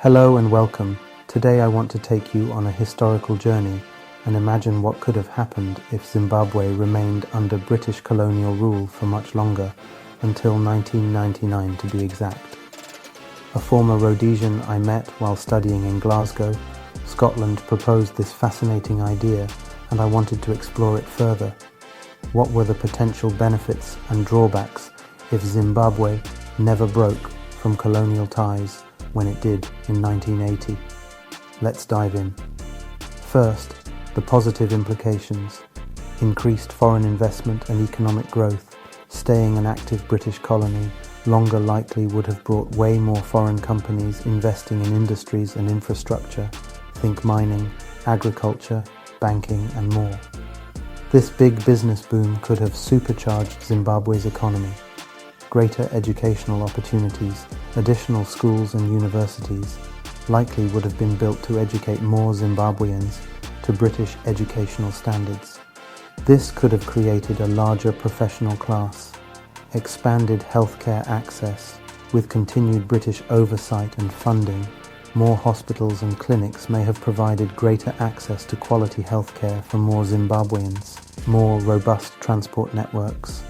Hello and welcome. Today I want to take you on a historical journey and imagine what could have happened if Zimbabwe remained under British colonial rule for much longer, until 1999 to be exact. A former Rhodesian I met while studying in Glasgow, Scotland, proposed this fascinating idea, and I wanted to explore it further. What were the potential benefits and drawbacks if Zimbabwe never broke from colonial ties when it did in 1980? Let's dive in. First, the positive implications. Increased foreign investment and economic growth. Staying an active British colony longer likely would have brought way more foreign companies investing in industries and infrastructure. Think mining, agriculture, banking and more. This big business boom could have supercharged Zimbabwe's economy. Greater educational opportunities, additional schools and universities likely would have been built to educate more Zimbabweans to British educational standards. This could have created a larger professional class, expanded healthcare access. With continued British oversight and funding, more hospitals and clinics may have provided greater access to quality healthcare for more Zimbabweans. More robust transport networks.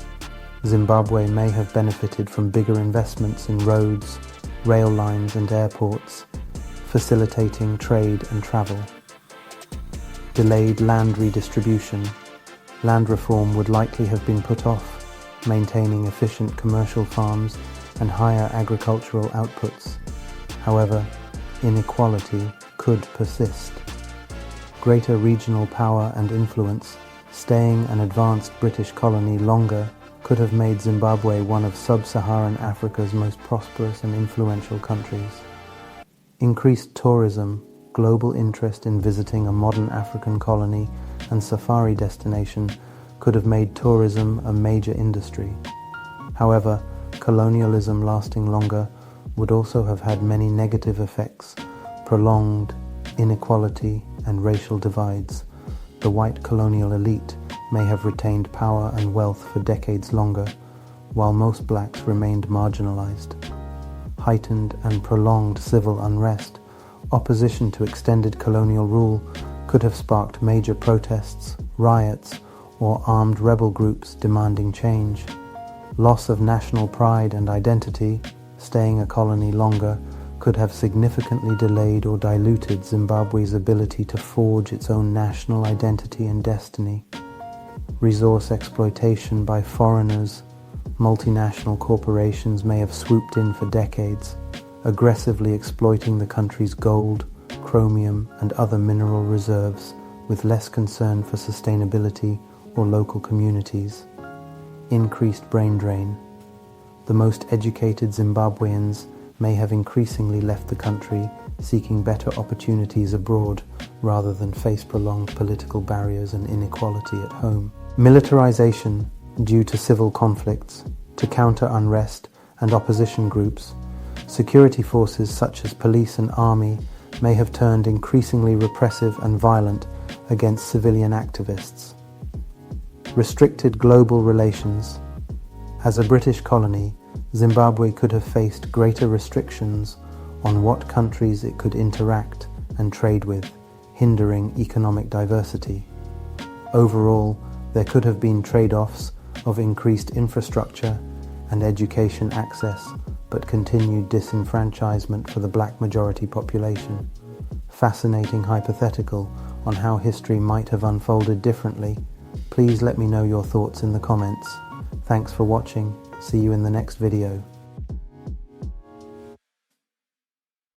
Zimbabwe may have benefited from bigger investments in roads, rail lines and airports, facilitating trade and travel. Delayed land redistribution. Land reform would likely have been put off, maintaining efficient commercial farms and higher agricultural outputs. However, inequality could persist. Greater regional power and influence. Staying an advanced British colony longer could have made Zimbabwe one of sub-Saharan Africa's most prosperous and influential countries. Increased tourism, global interest in visiting a modern African colony and safari destination could have made tourism a major industry. However, colonialism lasting longer would also have had many negative effects: prolonged inequality and racial divides. The white colonial elite may have retained power and wealth for decades longer, while most blacks remained marginalized. Heightened and prolonged civil unrest, opposition to extended colonial rule could have sparked major protests, riots, or armed rebel groups demanding change. Loss of national pride and identity, staying a colony longer, could have significantly delayed or diluted Zimbabwe's ability to forge its own national identity and destiny. Resource exploitation by foreigners. Multinational corporations may have swooped in for decades, aggressively exploiting the country's gold, chromium, and other mineral reserves, with less concern for sustainability or local communities. Increased brain drain. The most educated Zimbabweans may have increasingly left the country, seeking better opportunities abroad rather than face prolonged political barriers and inequality at home. Militarization due to civil conflicts. To counter unrest and opposition groups, security forces such as police and army may have turned increasingly repressive and violent against civilian activists. Restricted global relations. As a British colony, Zimbabwe could have faced greater restrictions on what countries it could interact and trade with, hindering economic diversity. Overall, there could have been trade-offs of increased infrastructure and education access, but continued disenfranchisement for the black majority population. Fascinating hypothetical on how history might have unfolded differently. Please let me know your thoughts in the comments. Thanks for watching. See you in the next video.